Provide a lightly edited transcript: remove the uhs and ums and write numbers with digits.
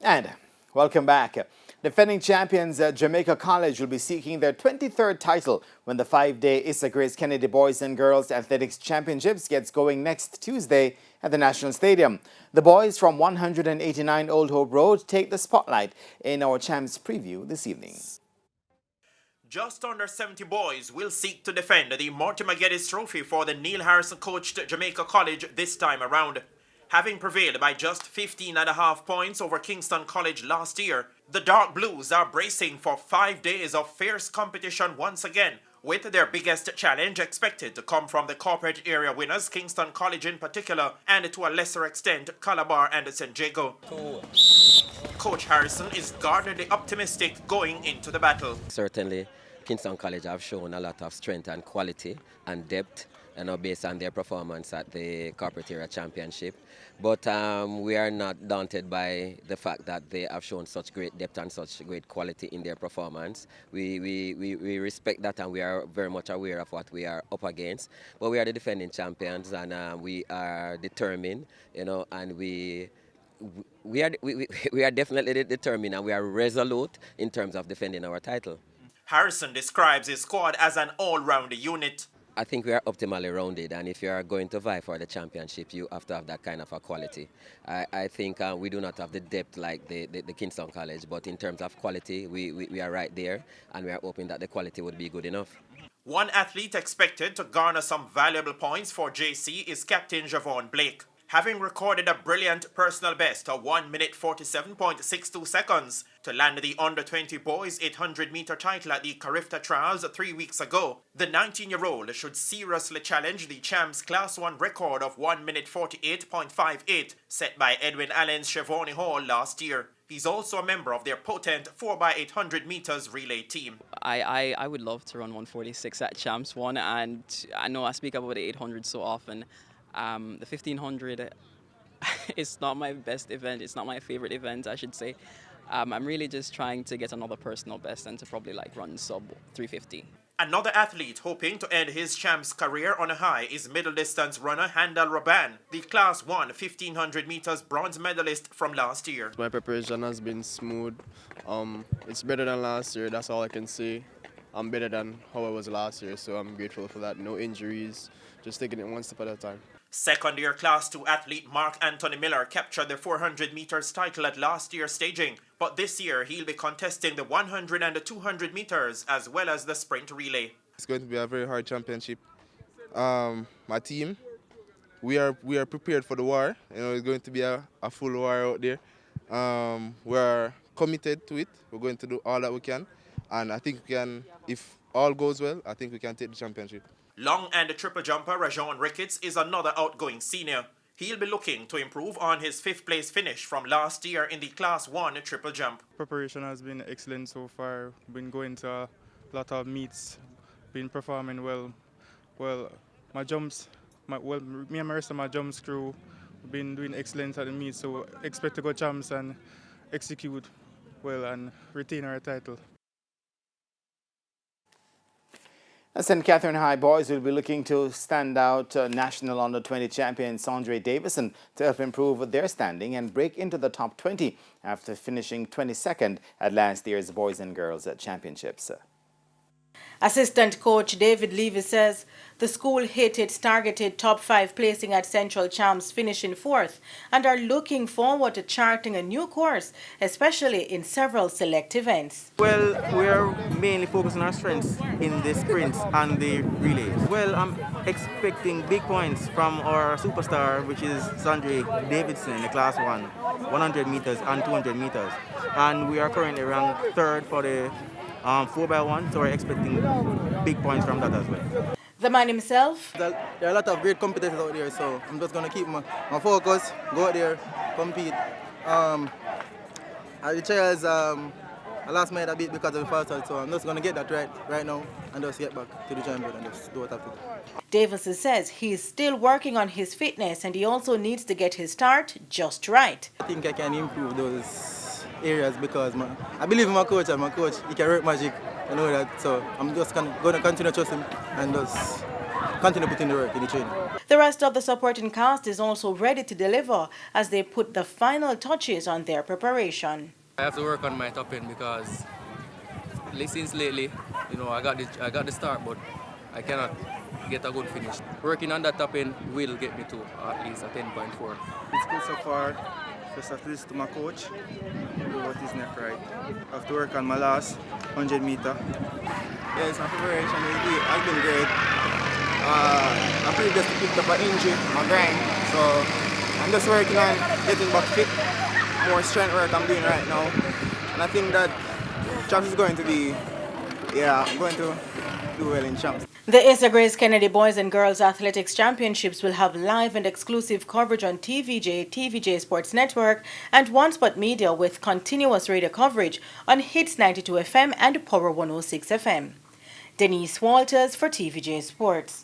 And welcome back. Defending champions Jamaica College will be seeking their 23rd title when the 5-day Issa Grace Kennedy Boys and Girls Athletics Championships gets going next Tuesday at the National Stadium. The boys from 189 Old Hope Road take the spotlight in our champs preview this evening. Just under 70 boys will seek to defend the Mortimer Geddes Trophy for the Neil Harrison coached Jamaica College this time around. Having prevailed by just 15.5 points over Kingston College last year, the Dark Blues are bracing for 5 days of fierce competition once again, with their biggest challenge expected to come from the corporate area winners, Kingston College in particular, and to a lesser extent, Calabar and St. Jago. Coach Harrison is guardedly optimistic going into the battle. Certainly, Kingston College have shown a lot of strength and quality and depth, based on their performance at the Corporate Area Championship. But we are not daunted by the fact that they have shown such great depth and such great quality in their performance. We respect that, and we are very much aware of what we are up against. But we are the defending champions, and we are determined, and we are definitely determined, and we are resolute in terms of defending our title. Harrison describes his squad as an all-round unit. I think we are optimally rounded, and if you are going to vie for the championship, you have to have that kind of a quality. I think we do not have the depth like the Kingston College, but in terms of quality, we are right there, and we are hoping that the quality would be good enough. One athlete expected to garner some valuable points for JC is Captain Javon Blake. Having recorded a brilliant personal best of 1 minute 47.62 seconds to land the under-20 boys 800-meter title at the Carifta Trials 3 weeks ago, the 19-year-old should seriously challenge the champs' Class 1 record of 1 minute 48.58 set by Edwin Allen's Chevoni Hall last year. He's also a member of their potent 4x800 meters relay team. I would love to run 146 at Champs 1, and I know I speak about the 800 so often. The 1500 is not my best event. It's not my favorite event, I should say. I'm really just trying to get another personal best and to probably run sub 350. Another athlete hoping to end his champs career on a high is middle distance runner Handal Raban, the Class 1 1500 meters bronze medalist from last year. My preparation has been smooth. It's better than last year, that's all I can say. I'm better than how I was last year, so I'm grateful for that. No injuries, just taking it one step at a time. Second-year Class 2 athlete Mark Anthony Miller captured the 400 meters title at last year's staging, but this year he'll be contesting the 100 and the 200 meters as well as the sprint relay. It's going to be a very hard championship. My team, we are prepared for the war. It's going to be a full war out there. We're committed to it. We're going to do all that we can, and I think we can, if all goes well, I think we can take the championship. Long and triple jumper Rajon Ricketts is another outgoing senior. He'll be looking to improve on his 5th place finish from last year in the Class 1 triple jump. Preparation has been excellent so far. Been going to a lot of meets, been performing well. My jumps, me and the rest of my jumps crew been doing excellent at the meets, so expect to go champs and execute well and retain our title. St. Catherine High boys will be looking to stand out national under-20 champion Sandre Davison to help improve their standing and break into the top 20 after finishing 22nd at last year's Boys and Girls Championships. Assistant coach David Levy says the school hit its targeted top 5 placing at Central Champs, finishing 4th, and are looking forward to charting a new course, especially in several select events. Well, we are mainly focusing on our strengths in the sprints and the relays. Well, I'm expecting big points from our superstar, which is Sandre Davidson in the Class 1, 100 meters and 200 meters. And we are currently ranked 3rd for the 4x1, so we're expecting big points from that as well. The man himself. There are a lot of great competitors out there, so I'm just going to keep my focus, go out there, compete. At the trials, I lost my head a bit because of the fast start, so I'm just going to get that right now and just get back to the champion and just do what I have to do. Davison says he's still working on his fitness and he also needs to get his start just right. I think I can improve those areas because I believe in my coach, he can work magic, I know that, so I'm just going to continue to trust him and just continue putting the work in the training. The rest of the supporting cast is also ready to deliver as they put the final touches on their preparation. I have to work on my top end because since lately, I got the start, but I cannot get a good finish. Working on that top end will get me to at least a 10.4. It's good so far. Just have to listen to my coach, do what is next right. I have to work on my last 100 meter. Yes, my preparation has been great. I previously picked up an injury, my grind, so I'm just working on getting back fit. More strength work I'm doing right now, and I think that Champs is going to be, I'm going to do well in Champs. The Asa Grace Kennedy Boys and Girls Athletics Championships will have live and exclusive coverage on TVJ Sports Network, and One Spot Media with continuous radio coverage on Hits 92 FM and Power 106 FM. Denise Walters for TVJ Sports.